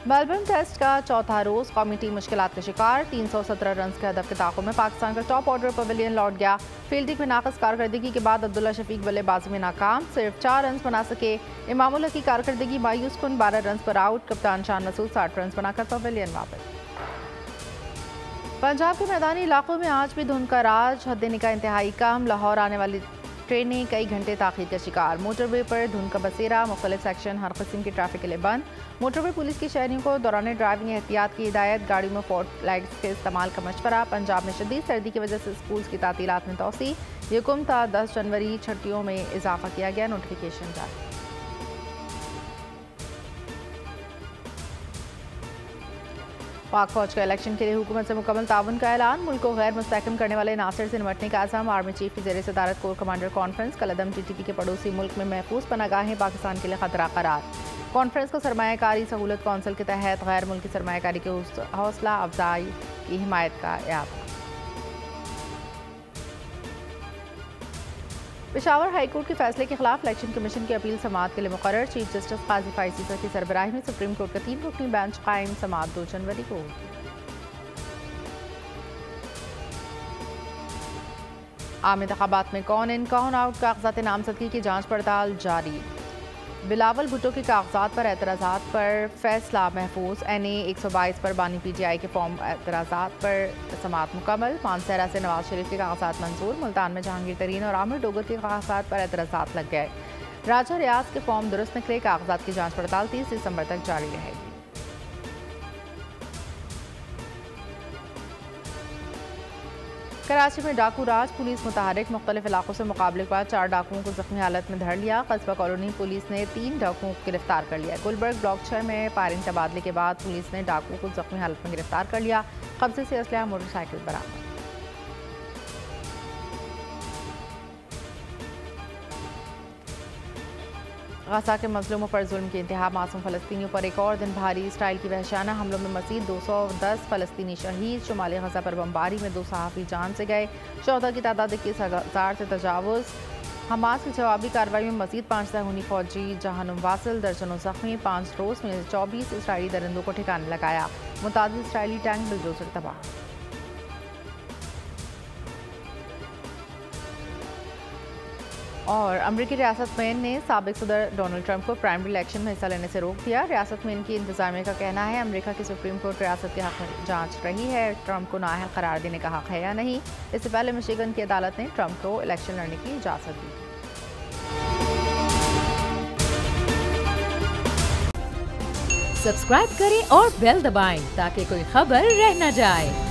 Melbourne test का चौथा रोज कौमी टीम मुश्किलात का शिकार। 317 रन के हदफ के ताक़ुब में पाकिस्तान का टॉप ऑर्डर पवेलियन लौट गया। फील्डिंग में नाकस कारकर्दगी के बाद अब्दुल्ला शफीक बल्लेबाजी में नाकाम, सिर्फ 4 रन बना सके। इमामुल्लाह की कारकर्दगी मायूस कुन, 12 रन पर आउट। कप्तान शान मसूद 60 रन बनाकर पवेलियन वापस। पंजाब के मैदानी इलाकों में आज भी धुंध का राज, हद निगाह इंतहाई कम। लाहौर आने वाली ट्रेनें कई घंटे ताख़ीर का शिकार। मोटरवे पर धुंध का बसेरा, मुख्तलिफ सेक्शन हर किस्म की ट्रैफिक के लिए बंद। मोटरवे पुलिस की शहरियों को दौरान ड्राइविंग एहतियात की हिदायत, गाड़ियों में फॉग लाइट्स के इस्तेमाल का मशवरा। पंजाब में शदीद सर्दी की वजह से स्कूल की तातीलात में तोसी। यकम था 10 जनवरी छुट्टियों में इजाफा किया गया, नोटिफिकेशन जारी। पाक फौज का इलेक्शन के लिए हुकूमत से मुकम्मल ताउन का ऐलान। मुल्क को गैर मुस्तहकम करने वाले नासिर से निपटने का अज़म। आर्मी चीफ की ज़ेर सदारत कोर कमांडर कॉन्फ्रेंस। कलअदम TTP के पड़ोसी मुल्क में महफूज पनागाहें पाकिस्तान के लिए खतरा करार। कॉन्फ्रेंस को सरमायाकारी सहूलत कौंसिल के तहत गैर मुल्की सरमायाकारी के हौसला अफजाई की हिमायत का याद। पेशावर हाईकोर्ट के फैसले के खिलाफ इलेक्शन कमीशन की अपील समाअत के लिए मुकर्रर। चीफ जस्टिस काजी फाइज़ की सरबराही में सुप्रीम कोर्ट का 3 रुकनी बेंच कायम। समाअत 2 जनवरी को होगी। आम इंतखाबात में कौन इन कौन आउट कागजात नामजदगी की जांच पड़ताल जारी। बिलावल भुट्टो के कागजात पर एतराज़ात पर फैसला महफूज। NA 122 पर बानी PTI के फॉर्म एतराज़ात पर समाअत मुकम्मल। मानसहरा से नवाज शरीफ के कागजात मंजूर। मुल्तान में जहांगीर तरीन और आमिर डोगर के कागजात पर एतराज़ात लग गए। राजा रियाज के फॉर्म दुरुस्त निकले। कागजात की जाँच पड़ताल 30 दिसंबर तक जारी रहेगी। कराची में डाकू राज, पुलिस मुतहरिक। मुख्तलिफ इलाकों से मुकाबले के बाद 4 डाकुओं को जख्मी हालत में धर लिया। कस्बा कॉलोनी पुलिस ने 3 डाकुओं को गिरफ्तार कर लिया। गुलबर्ग ब्लॉक 6 में फायरिंग तबादले के बाद पुलिस ने डाकुओं को जख्मी हालत में गिरफ्तार कर लिया। कब्जे से असलहा मोटरसाइकिल बरामद। गजा के मजलूमों पर जुल्म की इंतहा। मासूम फ़लस्तीनियों पर एक और दिन भारी इसराइल की वहशाना हमलों में मज़ीद 210 फ़लस्तीनी शहीद। शुमाली गजा पर बमबारी में 2 सहाफ़ी जान से गए। शोहदा की तादाद 21,000 से तजावुज़। हमास की जवाबी कार्रवाई में मज़ीद 5 सहूनी फौजी जहन्नुम वासिल, दर्जनों ज़ख्मी। 5 रोज़ में 24 इसराइली दरिंदों को ठिकाने लगाया। मुतादिद इसराइली टैंक बुलडोज़र तबाह। और अमरीकी रियासत मेन ने साबिक सदर डोनाल्ड ट्रंप को प्राइमरी इलेक्शन में हिस्सा लेने से रोक दिया। रियासत मेन की इंतजामिया का कहना है अमरीका की सुप्रीम कोर्ट रियासत के हक में जांच रही है, ट्रंप को नाअहल करार देने का हक है या नहीं। इससे पहले मिशिगन की अदालत ने ट्रंप को इलेक्शन लड़ने की इजाज़त दी। सब्सक्राइब करें और बेल दबाएं ताकि कोई खबर रह न जाए।